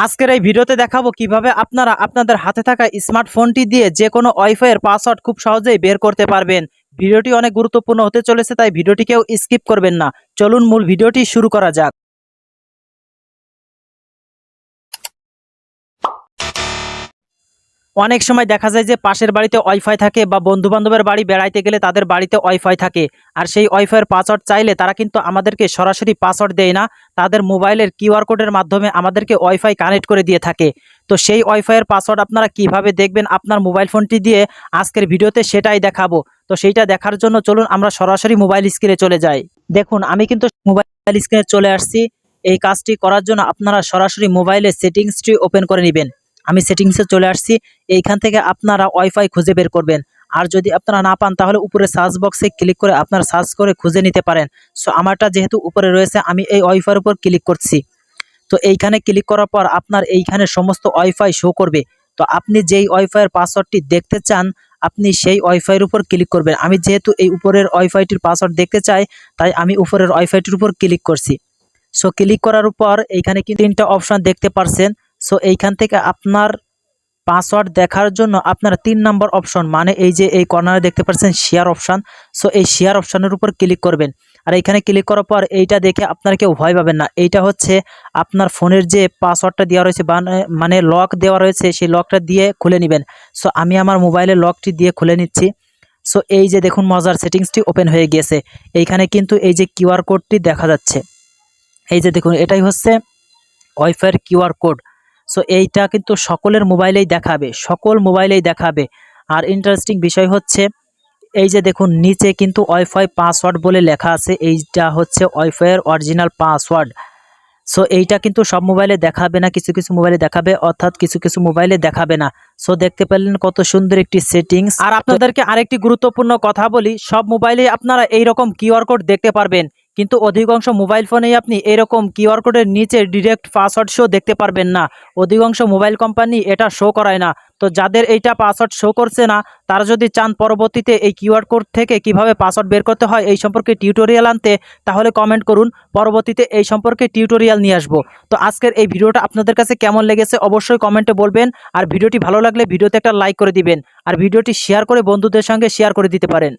আজকের এই ভিডিওতে দেখাবো কিভাবে আপনারা আপনাদের হাতে থাকা স্মার্টফোনটি দিয়ে যে কোনো ওয়াইফাই এর পাসওয়ার্ড খুব সহজেই বের করতে পারবেন। ভিডিওটি অনেক গুরুত্বপূর্ণ হতে চলেছে, তাই ভিডিওটিকেও স্কিপ করবেন না। চলুন মূল ভিডিওটি শুরু করা যাক। অনেক সময় দেখা যায় যে পাশের বাড়িতে ওয়াইফাই থাকে বা বন্ধু বান্ধবের বাড়ি বেড়াইতে গেলে তাদের বাড়িতে ওয়াইফাই থাকে, আর সেই ওয়াইফাইয়ের পাসওয়ার্ড চাইলে তারা কিন্তু আমাদেরকে সরাসরি পাসওয়ার্ড দেয় না, তাদের মোবাইলের কিউআর কোডের মাধ্যমে আমাদেরকে ওয়াইফাই কানেক্ট করে দিয়ে থাকে। তো সেই ওয়াইফাইয়ের পাসওয়ার্ড আপনারা কিভাবে দেখবেন আপনার মোবাইল ফোনটি দিয়ে, আজকের ভিডিওতে সেটাই দেখাবো। তো সেইটা দেখার জন্য চলুন আমরা সরাসরি মোবাইল স্ক্রিনে চলে যাই। দেখুন, আমি কিন্তু মোবাইল স্ক্রিনে চলে আসছি। এই কাজটি করার জন্য আপনারা সরাসরি মোবাইলের সেটিংসটি ওপেন করে নেবেন। আমি সেটিংসে চলে আসছি। এইখান থেকে আপনারা ওয়াইফাই খুঁজে বের করবেন। আর যদি আপনারা না পান তাহলে উপরে সার্চ বক্সে ক্লিক করে আপনারা সার্চ করে খুঁজে নিতে পারেন। সো আমারটা যেহেতু উপরে রয়েছে, আমি এই ওয়াইফাইয়ের উপর ক্লিক করছি। তো এইখানে ক্লিক করার পর আপনার এইখানে সমস্ত ওয়াইফাই শো করবে। তো আপনি যেই ওয়াইফাইয়ের পাসওয়ার্ডটি দেখতে চান, আপনি সেই ওয়াইফাইয়ের উপর ক্লিক করবেন। আমি যেহেতু এই উপরের ওয়াইফাইটির পাসওয়ার্ড দেখতে চাই, তাই আমি উপরের ওয়াইফাইটির উপর ক্লিক করছি। সো ক্লিক করার পর এইখানে কিন্তু তিনটা অপশন দেখতে পারছেন। সো এইখান থেকে আপনার পাসওয়ার্ড দেখার জন্য আপনারা 3 নম্বর অপশন, মানে এই যে এই কর্নারে দেখতে পাচ্ছেন শেয়ার অপশন। সো এই শেয়ার অপশনের উপর ক্লিক করবেন। আর এইখানে ক্লিক করার পর এইটা দেখে আপনারা কেউ ভয় পাবেন না। এইটা হচ্ছে আপনার ফোনের যে পাসওয়ার্ডটা দেওয়া রয়েছে মানে লক দেওয়া রয়েছে, সেই লকটা দিয়ে খুলে নেবেন। সো আমি আমার মোবাইলের লকটি দিয়ে খুলে নিচ্ছি। সো এই যে দেখুন, মজার সেটিংসটি ওপেন হয়ে গিয়েছে। এইখানে কিন্তু এই যে কিউআর কোডটি দেখা যাচ্ছে। এই যে দেখুন, এটাই হচ্ছে ওয়াইফাইয়ের কিউআর কোড। সো এইটা কিন্তু সকলের মোবাইলেই দেখাবে, সকল মোবাইলেই দেখাবে। আর ইন্টারেস্টিং বিষয় হচ্ছে এই যে দেখুন, নিচে কিন্তু ওয়াইফাই পাসওয়ার্ড বলে লেখা আছে। এইটা হচ্ছে ওয়াইফাইয়ের অরিজিনাল পাসওয়ার্ড। সো এইটা কিন্তু সব মোবাইলে দেখাবে না, কিছু কিছু মোবাইলে দেখাবে, অর্থাৎ কিছু কিছু মোবাইলে দেখাবে না। সো দেখতে পেলেন কত সুন্দর একটি সেটিংস। আর আপনাদেরকে আরেকটি গুরুত্বপূর্ণ কথা বলি, সব মোবাইলে আপনারা এইরকম কিউআর কোড দেখতে পারবেন, কিন্তু অধিকাংশ মোবাইল ফোনেই আপনি এরকম কিউআর কোডের নিচে ডিরেক্ট পাসওয়ার্ড শো দেখতে পারবেন না। অধিকাংশ মোবাইল কোম্পানি এটা শো করায় না। তো যাদের এইটা পাসওয়ার্ড শো করছে না, তারা যদি চান পরবর্তীতে এই কিউআর কোড থেকে কিভাবে পাসওয়ার্ড বের করতে হয় এই সম্পর্কে টিউটোরিয়াল আনতে, তাহলে কমেন্ট করুন, পরবর্তীতে এই সম্পর্কে টিউটোরিয়াল নিয়ে আসবো। তো আজকের এই ভিডিওটা আপনাদের কাছে কেমন লেগেছে অবশ্যই কমেন্টে বলবেন। আর ভিডিওটি ভালো লাগলে ভিডিওতে একটা লাইক করে দিবেন, আর ভিডিওটি শেয়ার করে বন্ধুদের সঙ্গে শেয়ার করে দিতে পারেন।